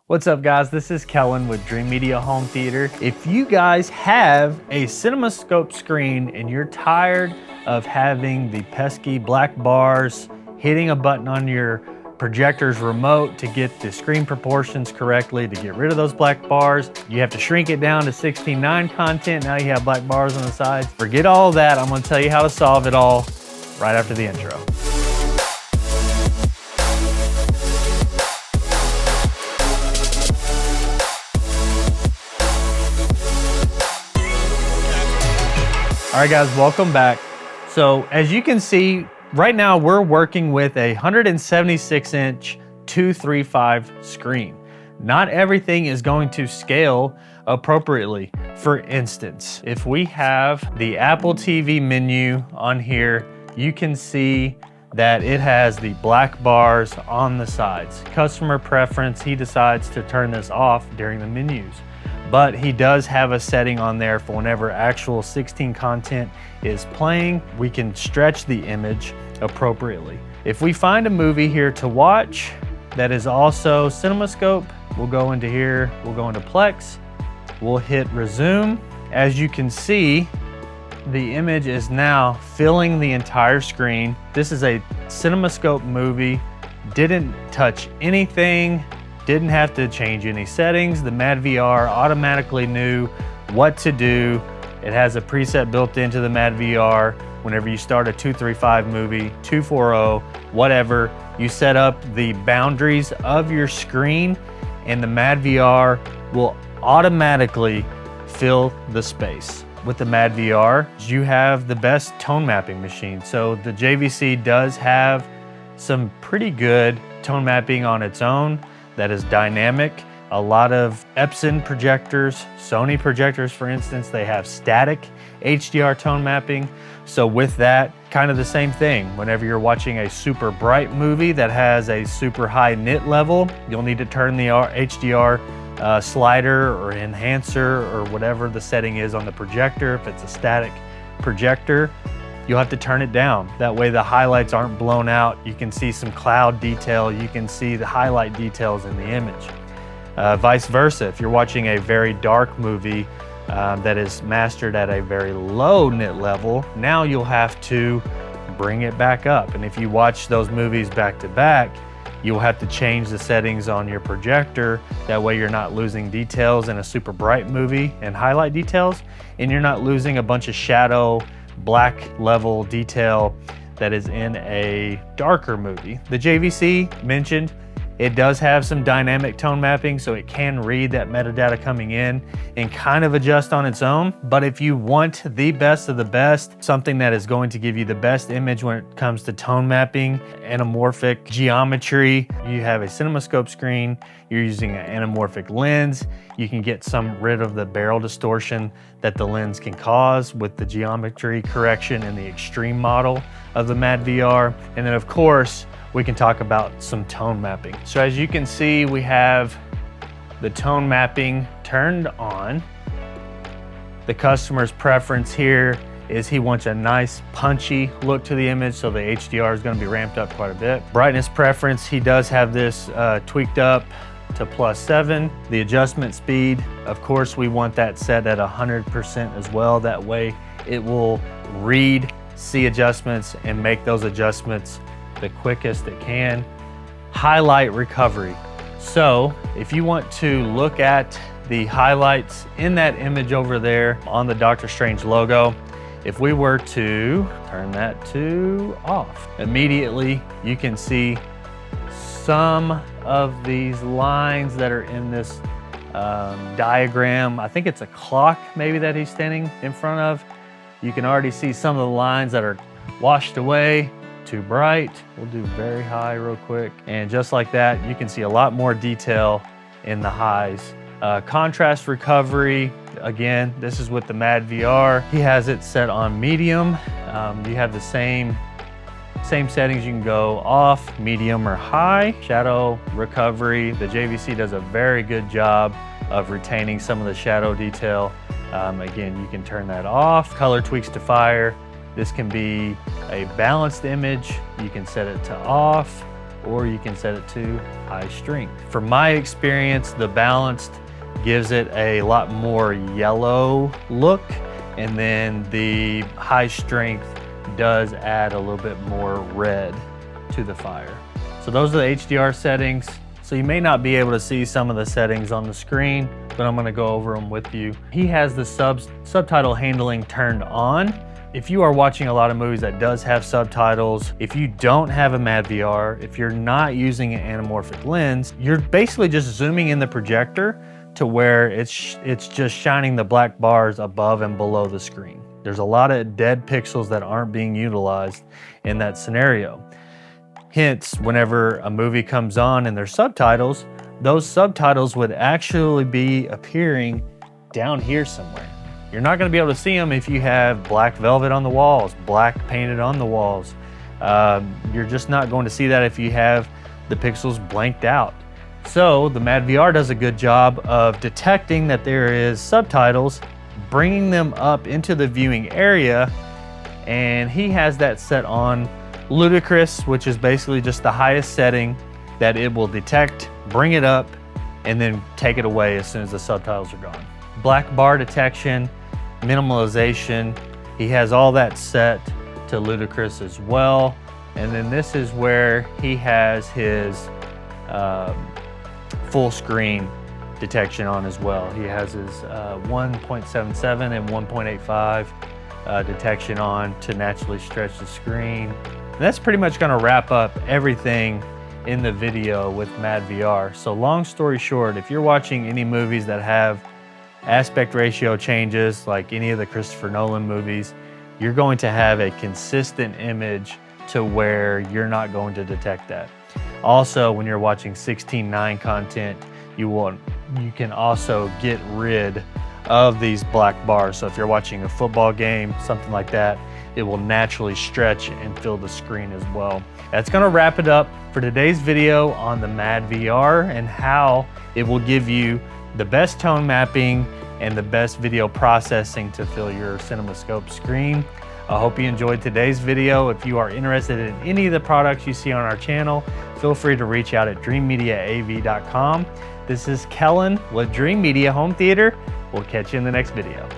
What's up guys, this is Kellen with Dream Media Home Theater. If you guys have a CINEMASCOPE screen and you're tired of having the pesky black bars, hitting a button on your projector's remote to get the screen proportions correctly, to get rid of those black bars, you have to shrink it down to 16:9 content, now you have black bars on the sides. Forget all of that, I'm gonna tell you how to solve it all right after the intro. All right guys, welcome back. So as you can see, right now we're working with a 176-inch 235 screen. Not everything is going to scale appropriately. For instance, if we have the Apple TV menu on here, you can see that it has the black bars on the sides. Customer preference, he decides to turn this off during the menus. But he does have a setting on there for whenever actual 16 content is playing, we can stretch the image appropriately. If we find a movie here to watch that is also CINEMASCOPE, we'll go into here, we'll go into Plex, we'll hit resume. As you can see, the image is now filling the entire screen. This is a CINEMASCOPE movie, didn't touch anything, didn't have to change any settings. The MadVR automatically knew what to do. It has a preset built into the MadVR. Whenever you start a 235 movie, 240, whatever, you set up the boundaries of your screen and the MadVR will automatically fill the space. With the MadVR, you have the best tone mapping machine. So the JVC does have some pretty good tone mapping on its own that is dynamic. A lot of Epson projectors, Sony projectors for instance, they have static HDR tone mapping. So with that, kind of the same thing. Whenever you're watching a super bright movie that has a super high nit level, you'll need to turn the HDR slider or enhancer or whatever the setting is on the projector. If it's a static projector, you'll have to turn it down. That way the highlights aren't blown out. You can see some cloud detail. You can see the highlight details in the image. Vice versa, if you're watching a very dark movie that is mastered at a very low nit level, now you'll have to bring it back up. And if you watch those movies back to back, you'll have to change the settings on your projector. That way you're not losing details in a super bright movie and highlight details, and you're not losing a bunch of shadow, black level detail that is in a darker movie. The JVC mentioned, it does have some dynamic tone mapping, so it can read that metadata coming in and kind of adjust on its own. But if you want the best of the best, something that is going to give you the best image when it comes to tone mapping, anamorphic geometry, you have a CINEMASCOPE screen, you're using an anamorphic lens, you can get some rid of the barrel distortion that the lens can cause with the geometry correction in the extreme model of the MadVR. And then of course, we can talk about some tone mapping. So as you can see, we have the tone mapping turned on. The customer's preference here is he wants a nice punchy look to the image, so the HDR is gonna be ramped up quite a bit. Brightness preference, he does have this tweaked up to +7. The adjustment speed, of course, we want that set at 100% as well. That way it will read, see adjustments, and make those adjustments the quickest it can. Highlight recovery. So if you want to look at the highlights in that image over there on the Doctor Strange logo, if we were to turn that to off, immediately you can see some of these lines that are in this diagram. I think it's a clock maybe that he's standing in front of. You can already see some of the lines that are washed away. Too bright. We'll do very high real quick. And just like that, you can see a lot more detail in the highs. Contrast recovery, again, this is with the MadVR. He has it set on medium. You have the same settings. You can go off, medium, or high. Shadow recovery, the JVC does a very good job of retaining some of the shadow detail. Again, you can turn that off. Color tweaks to fire. This can be a balanced image. You can set it to off. or you can set it to high strength. From my experience, the balanced gives it a lot more yellow look, and then the high strength does add a little bit more red to the fire. So those are the HDR settings. So you may not be able to see some of the settings on the screen, but I'm gonna go over them with you. He has the subtitle handling turned on. If you are watching a lot of movies that does have subtitles, if you don't have a MadVR, if you're not using an anamorphic lens, you're basically just zooming in the projector to where it's just shining the black bars above and below the screen. There's a lot of dead pixels that aren't being utilized in that scenario. Hence, whenever a movie comes on and there's subtitles, those subtitles would actually be appearing down here somewhere. You're not gonna be able to see them if you have black velvet on the walls, black painted on the walls. You're just not going to see that if you have the pixels blanked out. So the MadVR does a good job of detecting that there is subtitles, bringing them up into the viewing area, and he has that set on ludicrous, which is basically just the highest setting that it will detect, bring it up, and then take it away as soon as the subtitles are gone. Black bar detection, minimalization, he has all that set to ludicrous as well. And then this is where he has his full screen detection on as well. He has his 1.77 and 1.85 detection on to naturally stretch the screen. And that's pretty much gonna wrap up everything in the video with MadVR. So long story short, if you're watching any movies that have aspect ratio changes, like any of the Christopher Nolan movies, you're going to have a consistent image to where you're not going to detect that. Also, when you're watching 16:9 content, you can also get rid of these black bars. So if you're watching a football game, something like that, it will naturally stretch and fill the screen as well. That's gonna wrap it up for today's video on the MadVR and how it will give you the best tone mapping and the best video processing to fill your CINEMASCOPE screen. I hope you enjoyed today's video. If you are interested in any of the products you see on our channel, feel free to reach out at dreammediaav.com. This is Kellen with Dream Media Home Theater. We'll catch you in the next video.